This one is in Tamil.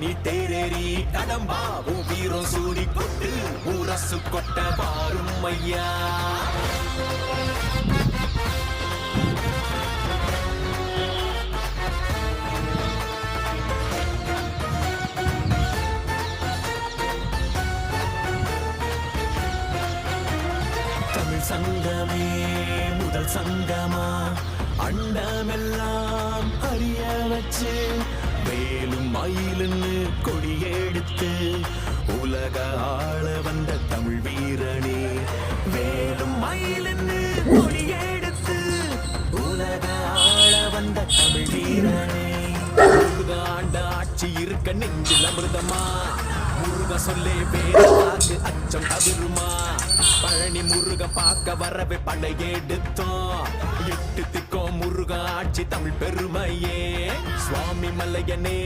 நீ தேரேறி கடம்பாவும் வீரம் சூடி கொட்டு ஊரசு கொட்ட பாரும் ஐயா. தமிழ் சங்கமே முதல் சங்கமா அண்டமெல்லாம் அறிய வச்சு வேலும் மயிலுன்னு கொடியெடுத்து உலக ஆள வந்த தமிழ் வீரனே. வேலும் மயிலுன்னு கொடியெடுத்து உலக ஆள வந்த தமிழ் வீரனே. முருகாண்ட ஆட்சி இருக்க நெஞ்சில் அமிர்தமா முருக சொல்லே வேறாக்கு அச்சம் தவிருமா. பழனி முருக பார்க்க வரவே படையெடுத்தோம் எட்டு திக்கோ முருக ஆட்சி தமிழ் பெருமையே. சுவாமி மலையனே